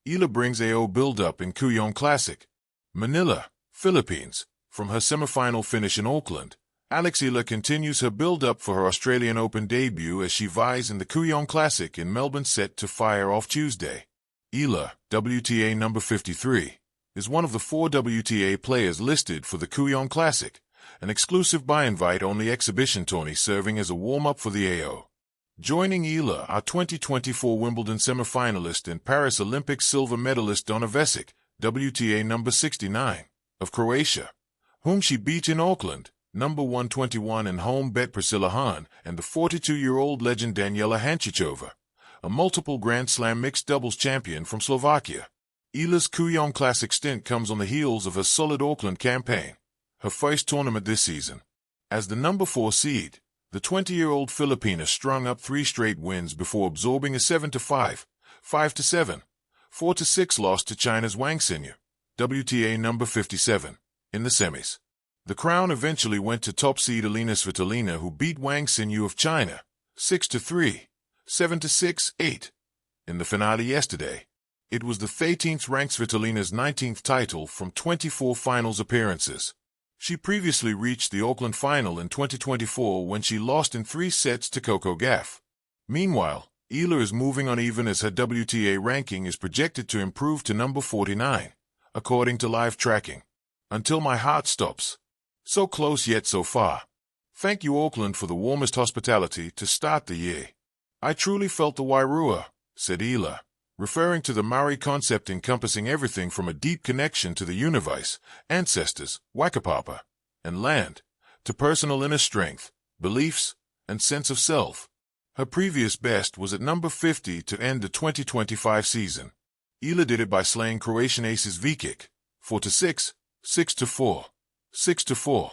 Eala brings AO Buildup in Kooyong Classic, Manila, Philippines. From her semifinal finish in Auckland, Eala continues her build-up for her Australian Open debut as she vies in the Kooyong Classic in Melbourne, set to fire off Tuesday. Eala, WTA number 53, is one of the 4 WTA players listed for the Kooyong Classic, an exclusive by-invite-only exhibition tourney serving as a warm-up for the AO. Joining Eala are 2024 Wimbledon semifinalist and Paris Olympics silver medalist Donna Vekic, WTA number 69, of Croatia, whom she beat in Auckland, number 121 in home bet Priscilla Hahn, and the 42-year-old legend Daniela Hančičová, a multiple Grand Slam mixed doubles champion from Slovakia. Eala's Kooyong Classic stint comes on the heels of her solid Auckland campaign, her first tournament this season. As the number 4 seed, the 20-year-old Filipina strung up 3 straight wins before absorbing a 7-5, 5-7, 4-6 loss to China's Wang Xinyu, WTA number 57, in the semis. The crown eventually went to top seed Elina Svitolina, who beat Wang Xinyu of China 6-3, 7-6, 8 in the finale yesterday. It was the 13th ranked Svitolina's 19th title from 24 finals appearances. She previously reached the Auckland final in 2024 when she lost in 3 sets to Coco Gauff. Meanwhile, Eala is moving uneven as her WTA ranking is projected to improve to number 49, according to live tracking. Until my heart stops. So close yet so far. Thank you, Auckland, for the warmest hospitality to start the year. I truly felt the Wairua, said Eala, referring to the Maori concept encompassing everything from a deep connection to the universe, ancestors, Wakapapa, and land, to personal inner strength, beliefs, and sense of self. Her previous best was at number 50 to end the 2025 season. Eala did it by slaying Croatian aces Vekic, 4-6, 6-4, 6-4,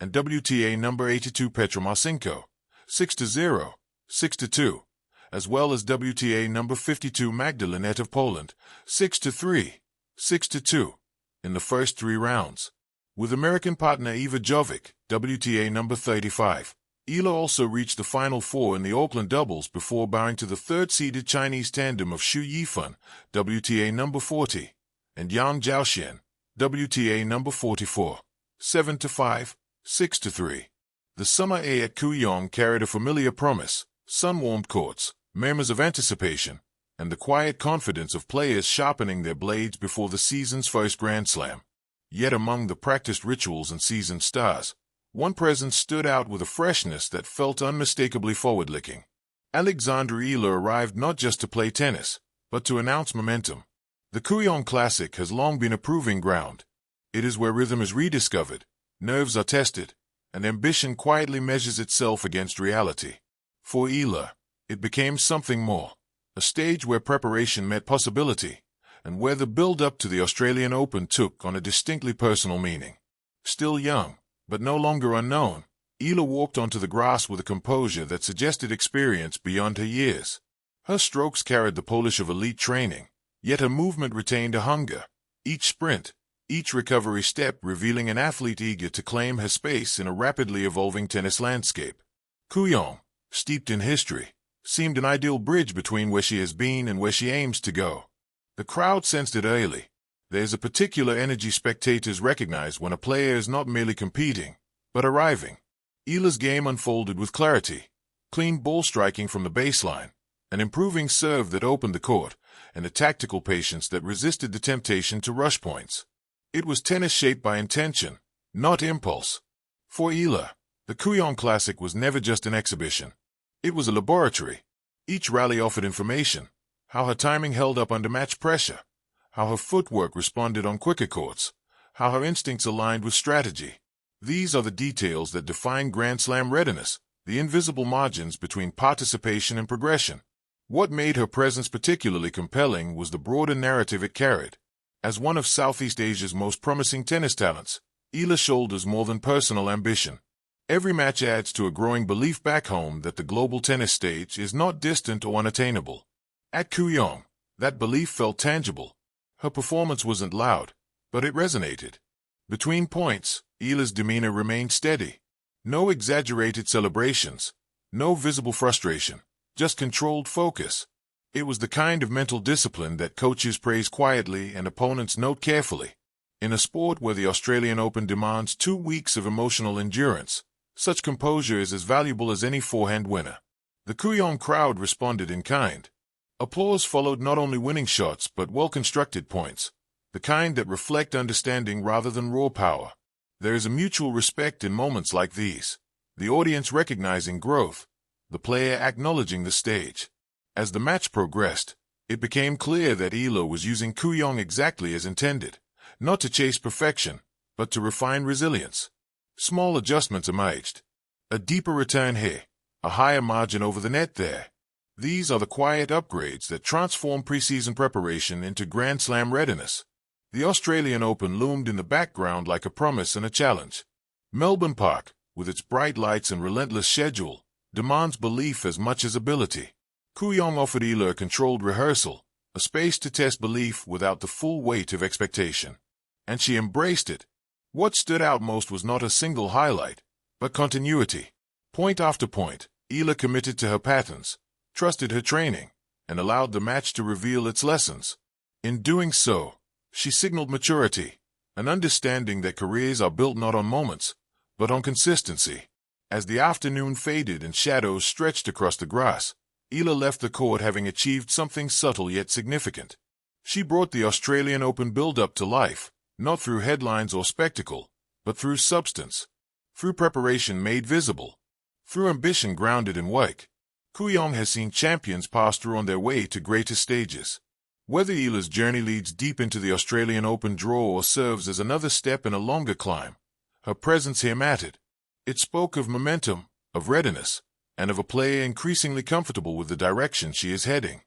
and WTA number 82 Petra Marcinko, 6-0, 6-2, as well as WTA number 52 Magda Linette of Poland, 6-3, 6-2, in the first 3 rounds. With American partner Iva Jovic, WTA number 35, Eala also reached the Final 4 in the Auckland doubles before bowing to the 3rd-seeded Chinese tandem of Xu Yifan, WTA number 40, and Yang Zhaoxian, WTA number 44, 7-5, 6-3. The summer A at Kooyong carried a familiar promise: sun-warmed courts, murmurs of anticipation, and the quiet confidence of players sharpening their blades before the season's first Grand Slam. Yet among the practiced rituals and seasoned stars, one presence stood out with a freshness that felt unmistakably forward-looking. Alexandra Eala arrived not just to play tennis, but to announce momentum. The Kooyong Classic has long been a proving ground. It is where rhythm is rediscovered, nerves are tested, and ambition quietly measures itself against reality. For Eala, it became something more, a stage where preparation met possibility, and where the build-up to the Australian Open took on a distinctly personal meaning. Still young, but no longer unknown, Eala walked onto the grass with a composure that suggested experience beyond her years. Her strokes carried the polish of elite training, yet her movement retained a hunger, each sprint, each recovery step revealing an athlete eager to claim her space in a rapidly evolving tennis landscape. Kooyong, steeped in history, seemed an ideal bridge between where she has been and where she aims to go. The crowd sensed it early. There is a particular energy spectators recognize when a player is not merely competing, but arriving. Eala's game unfolded with clarity, clean ball striking from the baseline, an improving serve that opened the court, and a tactical patience that resisted the temptation to rush points. It was tennis shaped by intention, not impulse. For Eala, the Kooyong Classic was never just an exhibition. It was a laboratory. Each rally offered information: how her timing held up under match pressure, how her footwork responded on quicker courts, how her instincts aligned with strategy. These are the details that define Grand Slam readiness, the invisible margins between participation and progression. What made her presence particularly compelling was the broader narrative it carried. As one of Southeast Asia's most promising tennis talents, Eala shoulders more than personal ambition. Every match adds to a growing belief back home that the global tennis stage is not distant or unattainable. At Kooyong, that belief felt tangible. Her performance wasn't loud, but it resonated. Between points, Eala's demeanor remained steady. No exaggerated celebrations, no visible frustration, just controlled focus. It was the kind of mental discipline that coaches praise quietly and opponents note carefully. In a sport where the Australian Open demands 2 weeks of emotional endurance, such composure is as valuable as any forehand winner. The Kooyong crowd responded in kind. Applause followed not only winning shots but well-constructed points, the kind that reflect understanding rather than raw power. There is a mutual respect in moments like these, the audience recognizing growth, the player acknowledging the stage. As the match progressed, it became clear that Eala was using Kooyong exactly as intended, not to chase perfection, but to refine resilience. Small adjustments emerged. A deeper return here, a higher margin over the net there. These are the quiet upgrades that transform preseason preparation into Grand Slam readiness. The Australian Open loomed in the background like a promise and a challenge. Melbourne Park, with its bright lights and relentless schedule, demands belief as much as ability. Kooyong offered Eala a controlled rehearsal, a space to test belief without the full weight of expectation. And she embraced it. What stood out most was not a single highlight, but continuity. Point after point, Eala committed to her patterns, trusted her training, and allowed the match to reveal its lessons. In doing so, she signaled maturity, an understanding that careers are built not on moments, but on consistency. As the afternoon faded and shadows stretched across the grass, Eala left the court having achieved something subtle yet significant. She brought the Australian Open build-up to life, not through headlines or spectacle, but through substance, through preparation made visible, through ambition grounded in work. Kooyong has seen champions pass through on their way to greater stages. Whether Eala's journey leads deep into the Australian Open draw or serves as another step in a longer climb, her presence here mattered. It spoke of momentum, of readiness, and of a player increasingly comfortable with the direction she is heading.